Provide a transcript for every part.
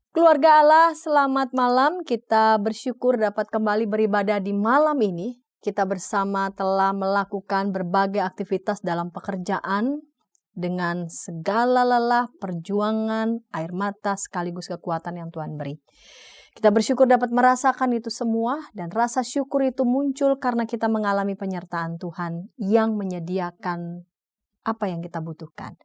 Keluarga Allah, selamat malam. Kita bersyukur dapat kembali beribadah di malam ini. Kita bersama telah melakukan berbagai aktivitas dalam pekerjaan dengan segala lelah, perjuangan, air mata, sekaligus kekuatan yang Tuhan beri. Kita bersyukur dapat merasakan itu semua, dan rasa syukur itu muncul karena kita mengalami penyertaan Tuhan yang menyediakan apa yang kita butuhkan.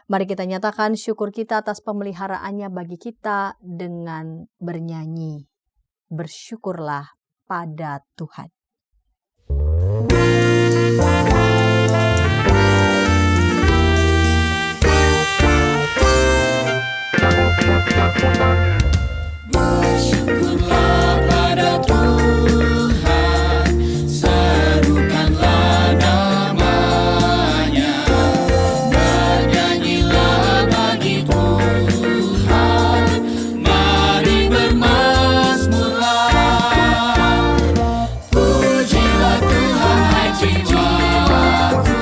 Mari kita nyatakan syukur kita atas pemeliharaannya bagi kita dengan bernyanyi. Bersyukurlah pada Tuhan. Bersyukurlah pada Tuhan, serukanlah namanya, bernyanyilah bagi Tuhan, mari bermazmurlah. Pujilah Tuhan, hai jiwaku,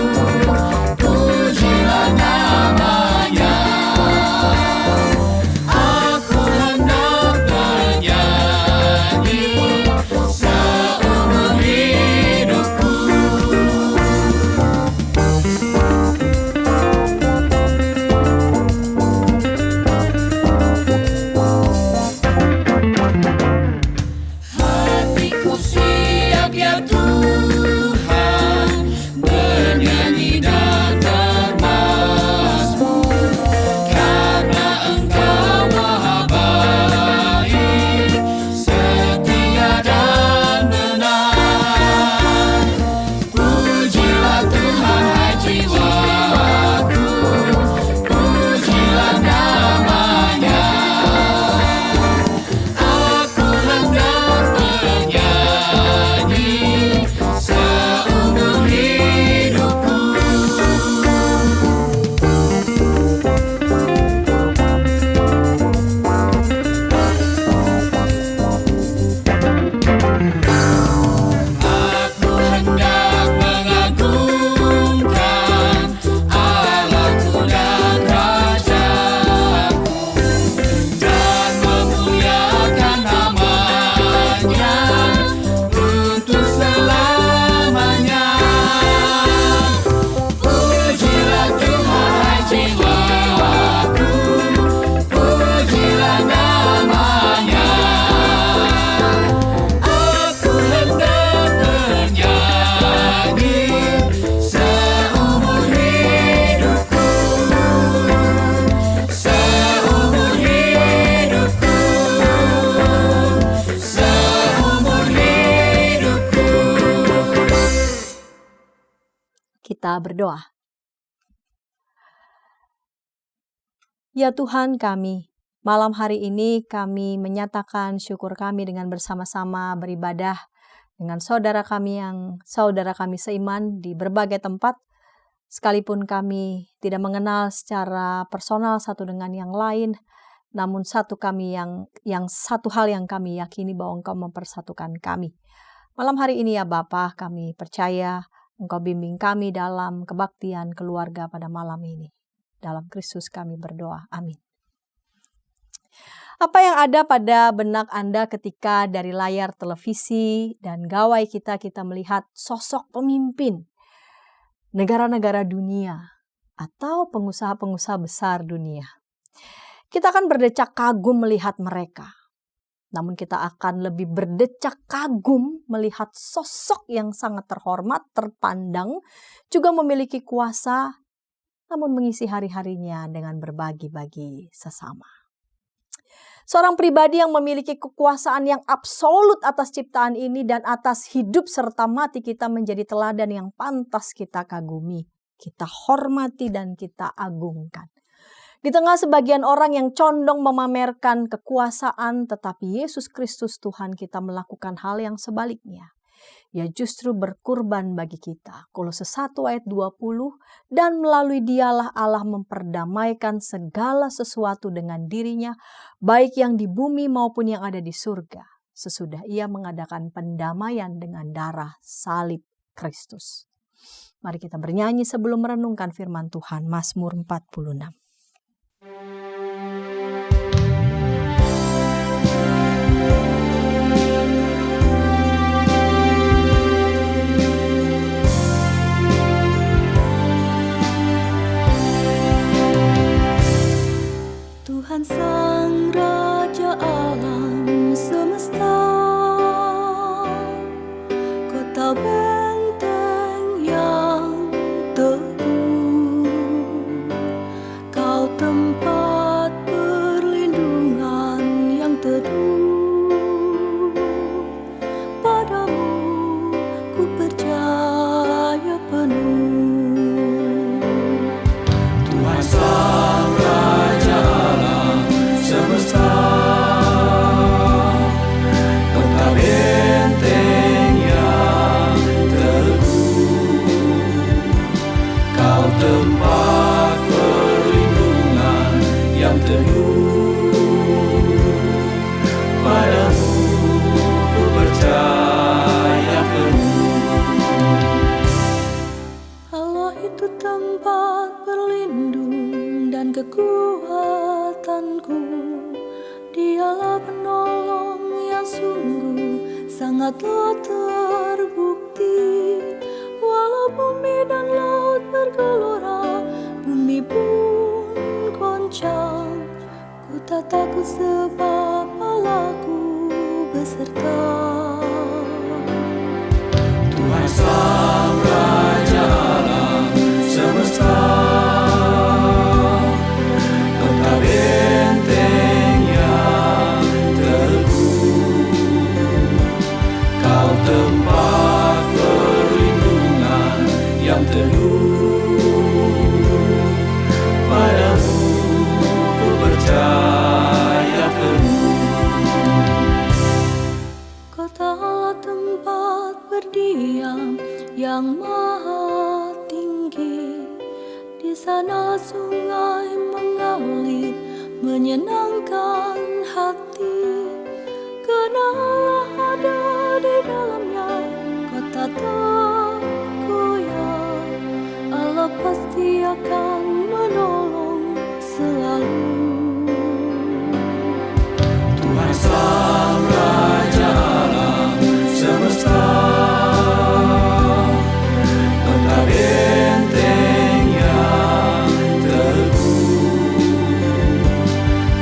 pujilah namanya. Aku hendak bernyanyi seumur hidupku. Hatiku siap ya Tuhan, bernyanyi dan bermazmur, karena Engkau Maha baik, setia dan benar. Pujilah Tuhan, hai jiwaku, pujilah namanya. Aku hendak bernyanyi seumur hidupku. Aku hendak mengagungkan Allahku dan Rajaku, dan memuliakan namanya untuk selamanya. Pujilah Tuhan, hai jiwaku, pujilah namanya. Aku hendak bernyanyi seumur hidupku, seumur hidupku, seumur hidupku. Kita berdoa. Ya Tuhan kami, malam hari ini kami menyatakan syukur kami dengan bersama-sama beribadah dengan saudara kami seiman di berbagai tempat, sekalipun kami tidak mengenal secara personal satu dengan yang lain, namun satu hal yang kami yakini bahwa Engkau mempersatukan kami. Malam hari ini ya Bapa, kami percaya Engkau bimbing kami dalam kebaktian keluarga pada malam ini. Dalam Kristus kami berdoa. Amin. Apa yang ada pada benak Anda ketika dari layar televisi dan gawai kita melihat sosok pemimpin negara-negara dunia atau pengusaha-pengusaha besar dunia? Kita akan berdecak kagum melihat mereka. Namun kita akan lebih berdecak kagum melihat sosok yang sangat terhormat, terpandang, juga memiliki kuasa, namun mengisi hari-harinya dengan berbagi-bagi sesama. Seorang pribadi yang memiliki kekuasaan yang absolut atas ciptaan ini dan atas hidup serta mati kita menjadi teladan yang pantas kita kagumi, kita hormati dan kita agungkan. Di tengah sebagian orang yang condong memamerkan kekuasaan, tetapi Yesus Kristus Tuhan kita melakukan hal yang sebaliknya. Ia justru berkurban bagi kita. Kolose 1 ayat 20, dan melalui dialah Allah memperdamaikan segala sesuatu dengan dirinya, baik yang di bumi maupun yang ada di surga, sesudah ia mengadakan pendamaian dengan darah salib Kristus. Mari kita bernyanyi sebelum merenungkan firman Tuhan, Mazmur 46. penolong yang sungguh sangatlah terbukti. Walau bumi dan laut bergelora, bumi pun goncang, ku tak takut sebab Allahku beserta. Tuhan Sang Raja alam semesta, kota benteng yang teguh, kau tempat perlindungan yang teduh. Padamu ku percaya penuh. Kota Allah tempat berdiam yang maha tinggi. Di sana sungai mengalir menyenangkan hati. Karena Allah ada di dalamnya, kota tak goyah. Allah pasti akan menolong selalu. Tuhan Sang Raja alam semesta, kota benteng yang teguh,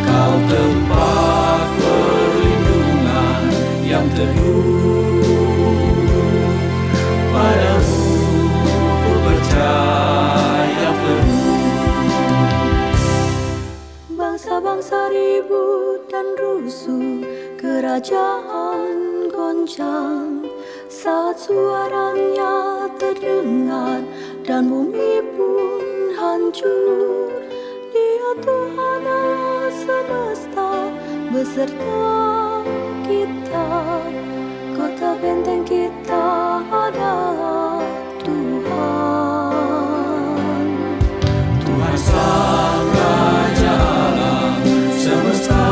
kau tempat perlindungan yang teduh. Padamu ku percaya penuh. Bangsa-bangsa ribut dan rusuh, kerajaan goncang saat suaranya terdengar dan bumi pun hancur. Dia Tuhan Allah semesta beserta kita, kota benteng kita adalah Tuhan. Tuhan Sang Raja alam semesta,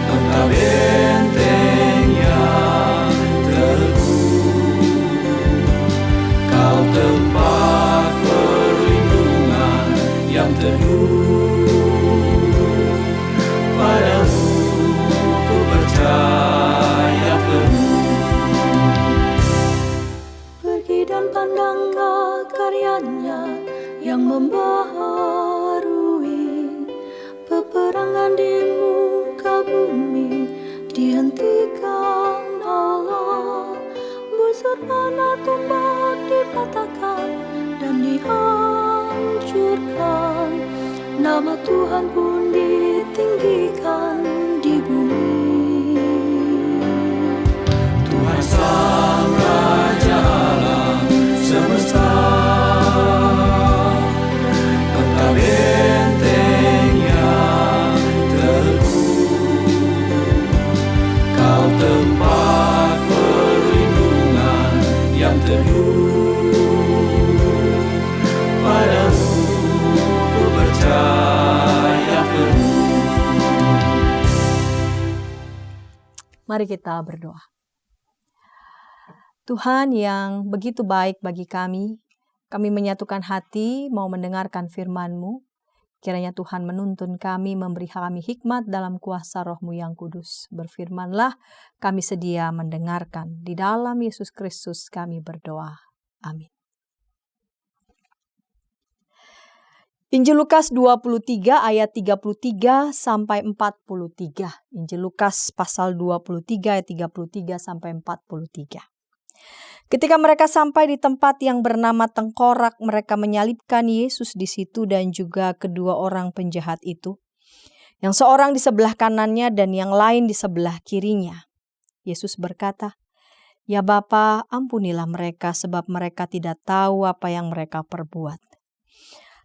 kota benteng yang teguh, kau tempat perlindungan yang teduh. Padamu ku percaya penuh. Pergi dan pandanglah karyanya yang membaharui. Peperangan di muka bumi dihentikan Allah. Busur panah tombak dipatahkan dan dihancurkan. Nama Tuhan pun ditinggikan di bumi. Tuhan Sang Raja alam semesta, kota benteng yang teguh, kau tempat perlindungan yang teduh. Padamu ku percaya penuh. Mari kita berdoa. Tuhan yang begitu baik bagi kami menyatukan hati mau mendengarkan firman-Mu. Kiranya Tuhan menuntun kami, memberi kami hikmat dalam kuasa Roh-Mu yang kudus. Berfirmanlah, kami sedia mendengarkan. Di dalam Yesus Kristus kami berdoa. Amin. Injil Lukas 23 ayat 33 sampai 43. Injil Lukas pasal 23 ayat 33 sampai 43. Ketika mereka sampai di tempat yang bernama Tengkorak, mereka menyalibkan Yesus di situ dan juga kedua orang penjahat itu. Yang seorang di sebelah kanannya dan yang lain di sebelah kirinya. Yesus berkata, "Ya Bapa, ampunilah mereka sebab mereka tidak tahu apa yang mereka perbuat."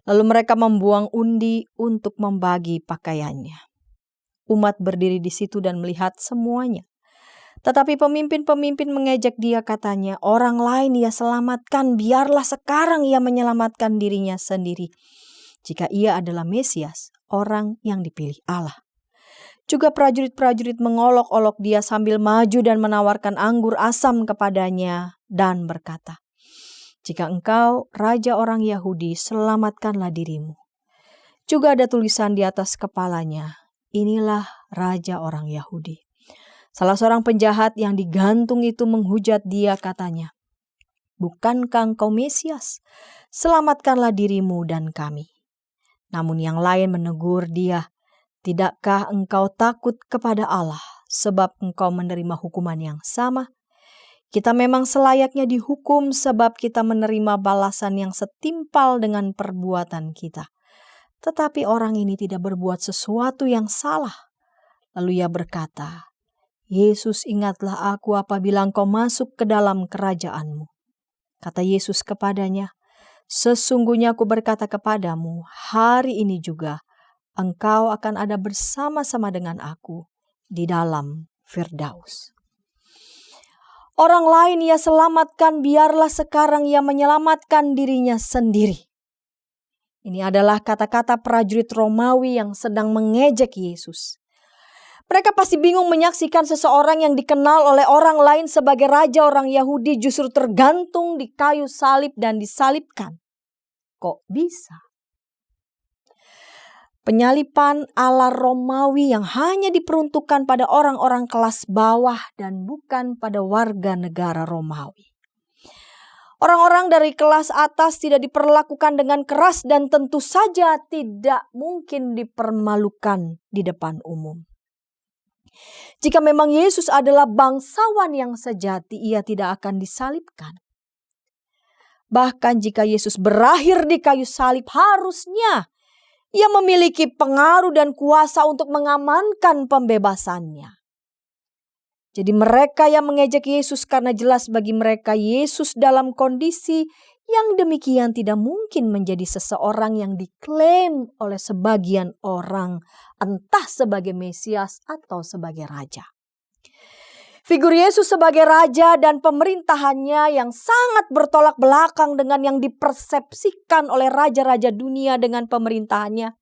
Lalu mereka membuang undi untuk membagi pakaiannya. Umat berdiri di situ dan melihat semuanya. Tetapi pemimpin-pemimpin mengejek dia, katanya, "Orang lain ia selamatkan, biarlah sekarang ia menyelamatkan dirinya sendiri. Jika ia adalah Mesias, orang yang dipilih Allah." Juga prajurit-prajurit mengolok-olok dia sambil maju dan menawarkan anggur asam kepadanya dan berkata, "Jika engkau raja orang Yahudi, selamatkanlah dirimu." Juga ada tulisan di atas kepalanya, inilah raja orang Yahudi. Salah seorang penjahat yang digantung itu menghujat dia, katanya, "Bukankah engkau Mesias? Selamatkanlah dirimu dan kami." Namun yang lain menegur dia, "Tidakkah engkau takut kepada Allah sebab engkau menerima hukuman yang sama? Kita memang selayaknya dihukum sebab kita menerima balasan yang setimpal dengan perbuatan kita. Tetapi orang ini tidak berbuat sesuatu yang salah." Lalu ia berkata, "Yesus, ingatlah aku apabila engkau masuk ke dalam kerajaanmu." Kata Yesus kepadanya, "Sesungguhnya aku berkata kepadamu, hari ini juga engkau akan ada bersama-sama dengan aku di dalam Firdaus." Orang lain ia selamatkan, biarlah sekarang ia menyelamatkan dirinya sendiri. Ini adalah kata-kata prajurit Romawi yang sedang mengejek Yesus. Mereka pasti bingung menyaksikan seseorang yang dikenal oleh orang lain sebagai raja orang Yahudi justru tergantung di kayu salib dan disalibkan. Kok bisa? Penyaliban ala Romawi yang hanya diperuntukkan pada orang-orang kelas bawah dan bukan pada warga negara Romawi. Orang-orang dari kelas atas tidak diperlakukan dengan keras dan tentu saja tidak mungkin dipermalukan di depan umum. Jika memang Yesus adalah bangsawan yang sejati, ia tidak akan disalibkan. Bahkan jika Yesus berakhir di kayu salib, harusnya ia memiliki pengaruh dan kuasa untuk mengamankan pembebasannya. Jadi mereka yang mengejek Yesus karena jelas bagi mereka Yesus dalam kondisi yang demikian tidak mungkin menjadi seseorang yang diklaim oleh sebagian orang, entah sebagai Mesias atau sebagai raja. Figur Yesus sebagai raja dan pemerintahannya yang sangat bertolak belakang dengan yang dipersepsikan oleh raja-raja dunia dengan pemerintahannya.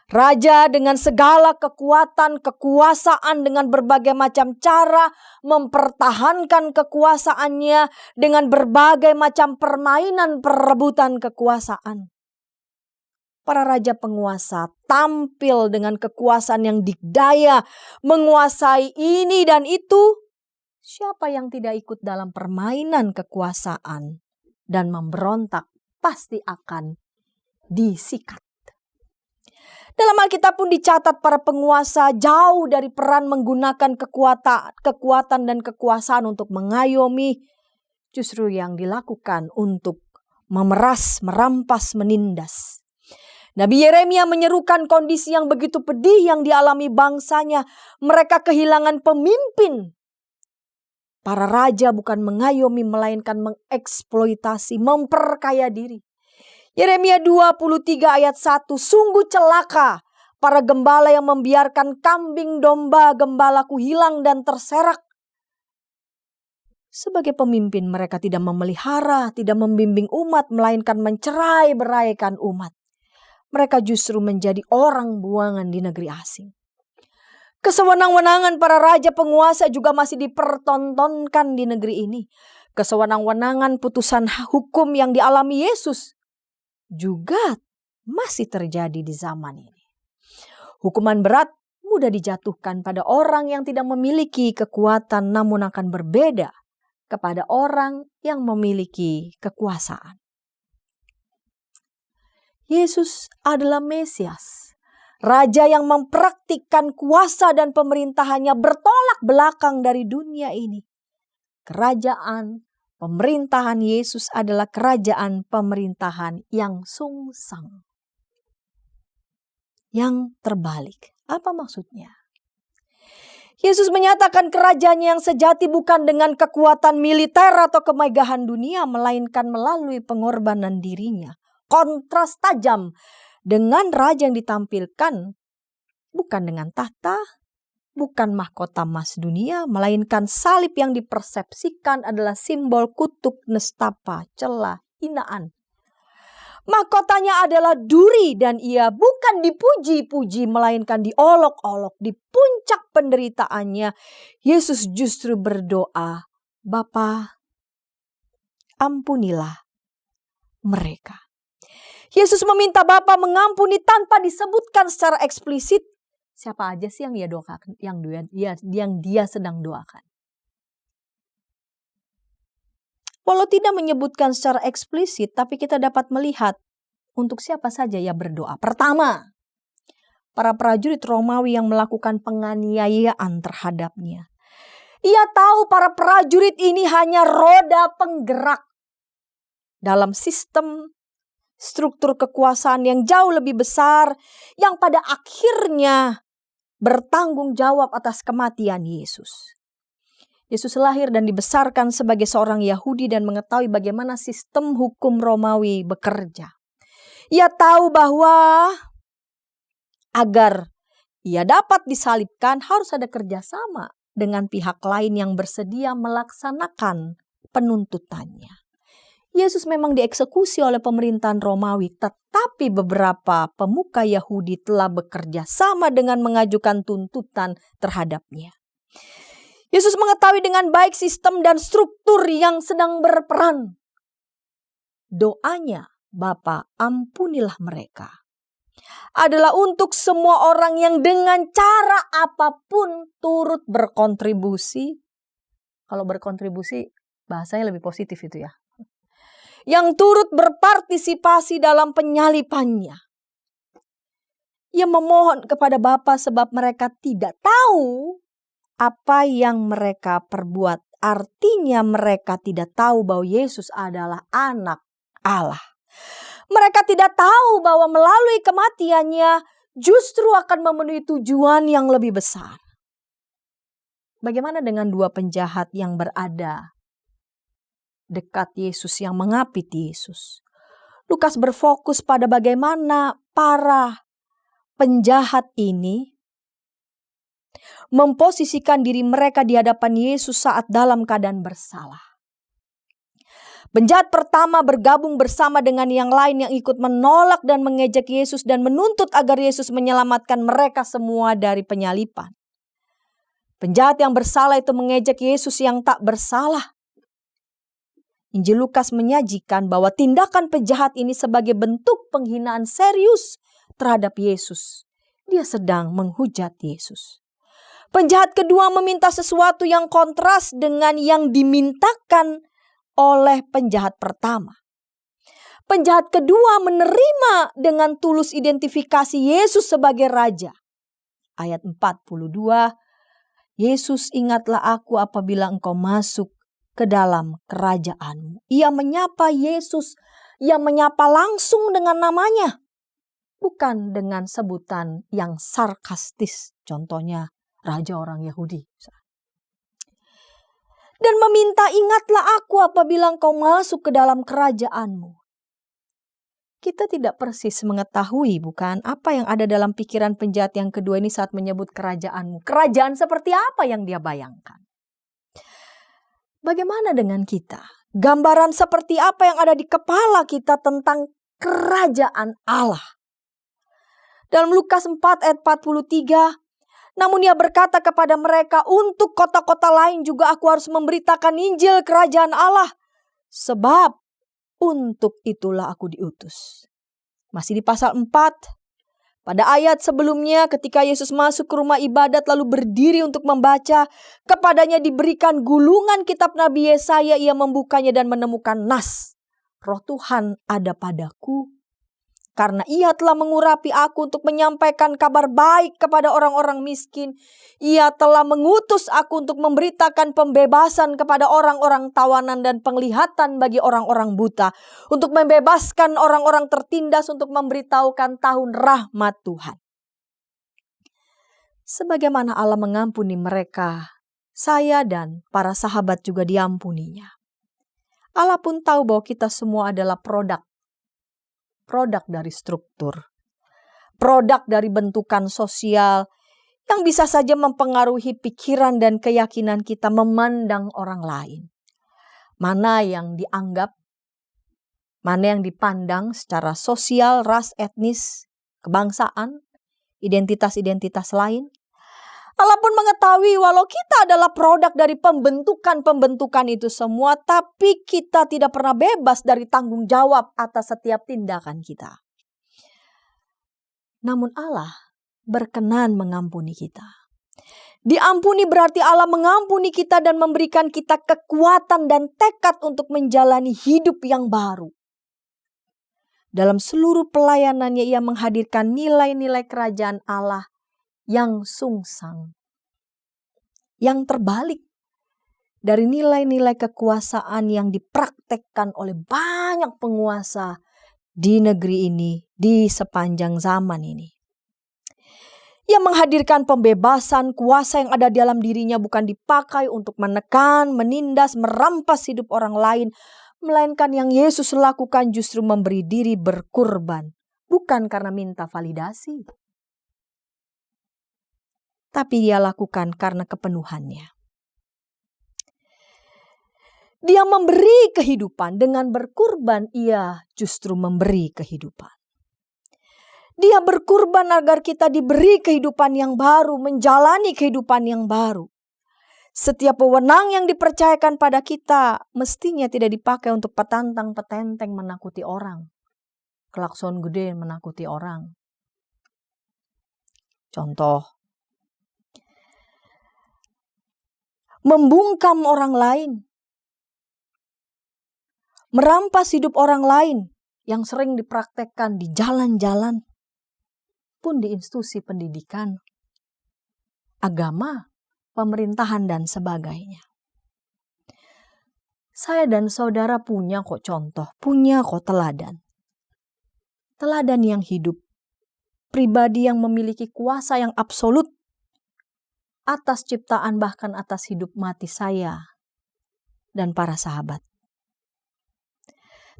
Raja dengan segala kekuatan, kekuasaan dengan berbagai macam cara mempertahankan kekuasaannya dengan berbagai macam permainan perebutan kekuasaan. Para raja penguasa tampil dengan kekuasaan yang dikdaya, menguasai ini dan itu. Siapa yang tidak ikut dalam permainan kekuasaan dan memberontak pasti akan disikat. Dalam Alkitab pun dicatat para penguasa jauh dari peran menggunakan kekuatan dan kekuasaan untuk mengayomi, justru yang dilakukan untuk memeras, merampas, menindas. Nabi Yeremia menyerukan kondisi yang begitu pedih yang dialami bangsanya. Mereka kehilangan pemimpin. Para raja bukan mengayomi melainkan mengeksploitasi, memperkaya diri. Yeremia 23 ayat 1, "Sungguh celaka para gembala yang membiarkan kambing domba gembalaku hilang dan terserak." Sebagai pemimpin mereka tidak memelihara, tidak membimbing umat, melainkan mencerai-beraikan umat. Mereka justru menjadi orang buangan di negeri asing. Kesewenang-wenangan para raja penguasa juga masih dipertontonkan di negeri ini. Kesewenang-wenangan putusan hukum yang dialami Yesus juga masih terjadi di zaman ini. Hukuman berat mudah dijatuhkan pada orang yang tidak memiliki kekuatan namun akan berbeda kepada orang yang memiliki kekuasaan. Yesus adalah Mesias, raja yang mempraktikkan kuasa dan pemerintahannya bertolak belakang dari dunia ini. Kerajaan pemerintahan Yesus adalah kerajaan pemerintahan yang sungsang. Yang terbalik. Apa maksudnya? Yesus menyatakan kerajaannya yang sejati bukan dengan kekuatan militer atau kemegahan dunia, melainkan melalui pengorbanan dirinya. Kontras tajam dengan raja yang ditampilkan bukan dengan tahta, bukan mahkota emas dunia, melainkan salib yang dipersepsikan adalah simbol kutuk, nestapa, celah, hinaan. Mahkotanya adalah duri dan ia bukan dipuji-puji melainkan diolok-olok. Di puncak penderitaannya, Yesus justru berdoa, "Bapa, ampunilah mereka." Yesus meminta Bapa mengampuni tanpa disebutkan secara eksplisit. Siapa aja sih yang dia doakan, yang dia sedang doakan? Walau tidak menyebutkan secara eksplisit, tapi kita dapat melihat untuk siapa saja ia berdoa. Pertama, para prajurit Romawi yang melakukan penganiayaan terhadapnya. Ia tahu para prajurit ini hanya roda penggerak dalam sistem struktur kekuasaan yang jauh lebih besar, yang pada akhirnya bertanggung jawab atas kematian Yesus. Yesus lahir dan dibesarkan sebagai seorang Yahudi dan mengetahui bagaimana sistem hukum Romawi bekerja. Ia tahu bahwa agar ia dapat disalibkan harus ada kerjasama dengan pihak lain yang bersedia melaksanakan penuntutannya. Yesus memang dieksekusi oleh pemerintahan Romawi, tetapi beberapa pemuka Yahudi telah bekerja sama dengan mengajukan tuntutan terhadapnya. Yesus mengetahui dengan baik sistem dan struktur yang sedang berperan. Doanya, Bapa, ampunilah mereka, adalah untuk semua orang yang dengan cara apapun turut berkontribusi. Kalau berkontribusi, bahasanya lebih positif itu ya. Yang turut berpartisipasi dalam penyalipannya. Ia memohon kepada Bapa sebab mereka tidak tahu apa yang mereka perbuat. Artinya mereka tidak tahu bahwa Yesus adalah anak Allah. Mereka tidak tahu bahwa melalui kematiannya justru akan memenuhi tujuan yang lebih besar. Bagaimana dengan dua penjahat yang berada dekat Yesus, yang mengapit Yesus? Lukas berfokus pada bagaimana para penjahat ini memposisikan diri mereka di hadapan Yesus saat dalam keadaan bersalah. Penjahat pertama bergabung bersama dengan yang lain yang ikut menolak dan mengejek Yesus dan menuntut agar Yesus menyelamatkan mereka semua dari penyalipan. Penjahat yang bersalah itu mengejek Yesus yang tak bersalah. Injil Lukas menyajikan bahwa tindakan penjahat ini sebagai bentuk penghinaan serius terhadap Yesus. Dia sedang menghujat Yesus. Penjahat kedua meminta sesuatu yang kontras dengan yang dimintakan oleh penjahat pertama. Penjahat kedua menerima dengan tulus identifikasi Yesus sebagai raja. Ayat 42, Yesus, ingatlah aku apabila engkau masuk ke dalam kerajaanmu. Ia menyapa Yesus, ia menyapa langsung dengan namanya. Bukan dengan sebutan yang sarkastis, contohnya raja orang Yahudi. Dan meminta, ingatlah aku apabila engkau masuk ke dalam kerajaanmu. Kita tidak persis mengetahui bukan apa yang ada dalam pikiran penjahat yang kedua ini saat menyebut kerajaanmu. Kerajaan seperti apa yang dia bayangkan? Bagaimana dengan kita? Gambaran seperti apa yang ada di kepala kita tentang kerajaan Allah? Dalam Lukas 4 ayat 43, namun ia berkata kepada mereka, untuk kota-kota lain juga aku harus memberitakan Injil kerajaan Allah. Sebab untuk itulah aku diutus. Masih di pasal 4. Pada ayat sebelumnya ketika Yesus masuk ke rumah ibadat lalu berdiri untuk membaca, kepadanya diberikan gulungan kitab Nabi Yesaya, ia membukanya dan menemukan nas. Roh Tuhan ada padaku, karena ia telah mengurapi aku untuk menyampaikan kabar baik kepada orang-orang miskin. Ia telah mengutus aku untuk memberitakan pembebasan kepada orang-orang tawanan dan penglihatan bagi orang-orang buta. Untuk membebaskan orang-orang tertindas, untuk memberitahukan tahun rahmat Tuhan. Sebagaimana Allah mengampuni mereka, saya dan para sahabat juga diampuninya. Allah pun tahu bahwa kita semua adalah produk dari struktur, produk dari bentukan sosial yang bisa saja mempengaruhi pikiran dan keyakinan kita memandang orang lain. Mana yang dianggap, mana yang dipandang secara sosial, ras, etnis, kebangsaan, identitas-identitas lain. Allah pun mengetahui walau kita adalah produk dari pembentukan itu semua, tapi kita tidak pernah bebas dari tanggung jawab atas setiap tindakan kita. Namun Allah berkenan mengampuni kita. Diampuni berarti Allah mengampuni kita dan memberikan kita kekuatan dan tekad untuk menjalani hidup yang baru. Dalam seluruh pelayanannya ia menghadirkan nilai-nilai kerajaan Allah yang sungsang. Yang terbalik dari nilai-nilai kekuasaan yang dipraktekkan oleh banyak penguasa di negeri ini, di sepanjang zaman ini. Ia menghadirkan pembebasan, kuasa yang ada di dalam dirinya bukan dipakai untuk menekan, menindas, merampas hidup orang lain, melainkan yang Yesus lakukan justru memberi diri berkurban, bukan karena minta validasi, tapi ia lakukan karena kepenuhannya. Dia memberi kehidupan, dengan berkurban ia justru memberi kehidupan. Dia berkurban agar kita diberi kehidupan yang baru, menjalani kehidupan yang baru. Setiap wewenang yang dipercayakan pada kita mestinya tidak dipakai untuk petantang-petenteng menakuti orang. Klakson gede menakuti orang. Contoh, membungkam orang lain, merampas hidup orang lain yang sering dipraktekkan di jalan-jalan, pun di institusi pendidikan, agama, pemerintahan, dan sebagainya. Saya dan saudara punya kok contoh, punya kok teladan. Teladan yang hidup, pribadi yang memiliki kuasa yang absolut atas ciptaan bahkan atas hidup mati saya dan para sahabat.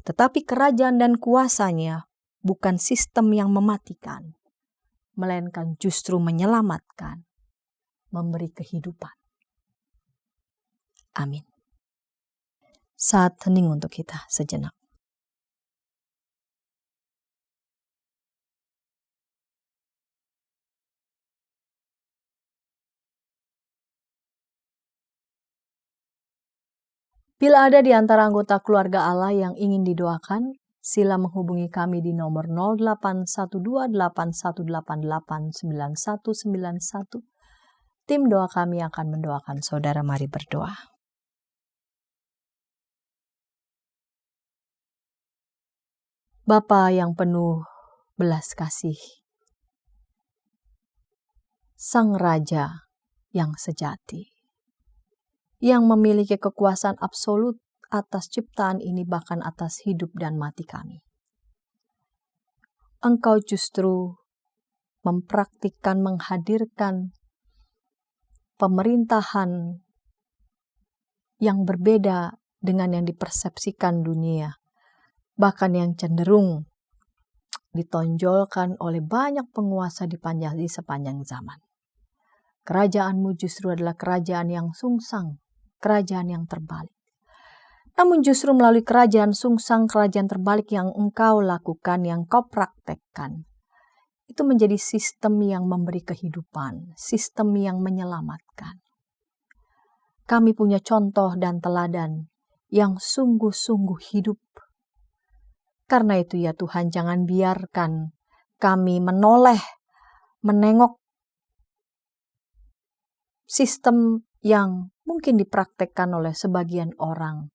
Tetapi kerajaan dan kuasanya bukan sistem yang mematikan, melainkan justru menyelamatkan, memberi kehidupan. Amin. Saat hening untuk kita sejenak. Bila ada di antara anggota keluarga Allah yang ingin didoakan, sila menghubungi kami di nomor 081281889191. Tim doa kami akan mendoakan saudara. Mari berdoa. Bapa yang penuh belas kasih, Sang Raja yang sejati, yang memiliki kekuasaan absolut atas ciptaan ini bahkan atas hidup dan mati kami. Engkau justru mempraktikkan, menghadirkan pemerintahan yang berbeda dengan yang dipersepsikan dunia, bahkan yang cenderung ditonjolkan oleh banyak penguasa di sepanjang zaman. Kerajaanmu justru adalah kerajaan yang sungsang, kerajaan yang terbalik. Namun justru melalui kerajaan sungsang, kerajaan terbalik yang engkau lakukan, yang kau praktekkan, itu menjadi sistem yang memberi kehidupan, sistem yang menyelamatkan. Kami punya contoh dan teladan yang sungguh-sungguh hidup. Karena itu ya Tuhan, jangan biarkan kami menoleh, menengok sistem yang mungkin dipraktekkan oleh sebagian orang.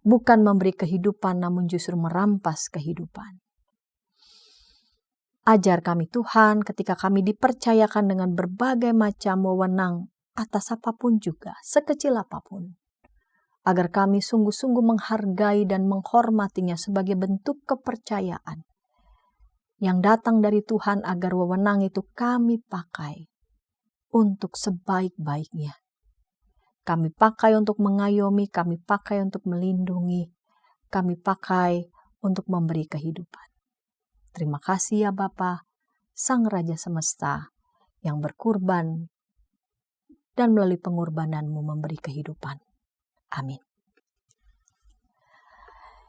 Bukan memberi kehidupan, namun justru merampas kehidupan. Ajar kami Tuhan ketika kami dipercayakan dengan berbagai macam wewenang atas apapun juga, sekecil apapun. Agar kami sungguh-sungguh menghargai dan menghormatinya sebagai bentuk kepercayaan yang datang dari Tuhan, agar wewenang itu kami pakai untuk sebaik-baiknya. Kami pakai untuk mengayomi, kami pakai untuk melindungi, kami pakai untuk memberi kehidupan. Terima kasih ya Bapa, Sang Raja Semesta yang berkurban dan melalui pengorbananmu memberi kehidupan. Amin.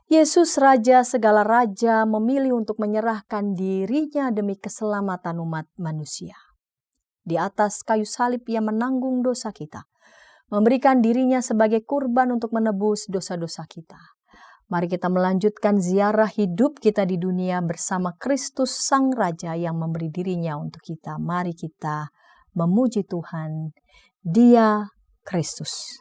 Yesus Raja segala raja memilih untuk menyerahkan dirinya demi keselamatan umat manusia. Di atas kayu salib ia menanggung dosa kita, memberikan dirinya sebagai kurban untuk menebus dosa-dosa kita. Mari kita melanjutkan ziarah hidup kita di dunia bersama Kristus Sang Raja yang memberi dirinya untuk kita. Mari kita memuji Tuhan, Dia Kristus.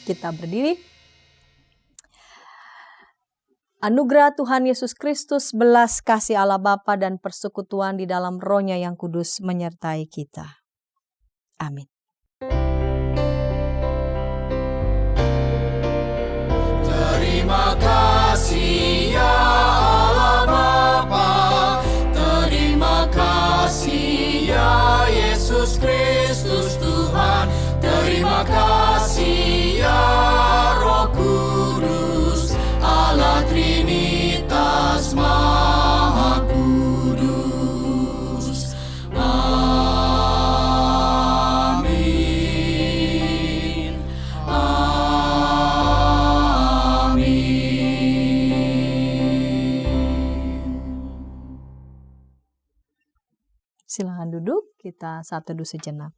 Kita berdiri. Anugerah Tuhan Yesus Kristus, belas kasih Allah Bapa dan persekutuan di dalam Roh-Nya yang kudus menyertai kita. Amin. Terima kasih ya Allah Bapa, terima kasih ya Yesus Kristus Tuhan, terima kasih ya Roh Kudus, Allah Trinitas Maha Kudus. Amin. Silakan duduk, kita saat teduh sejenak.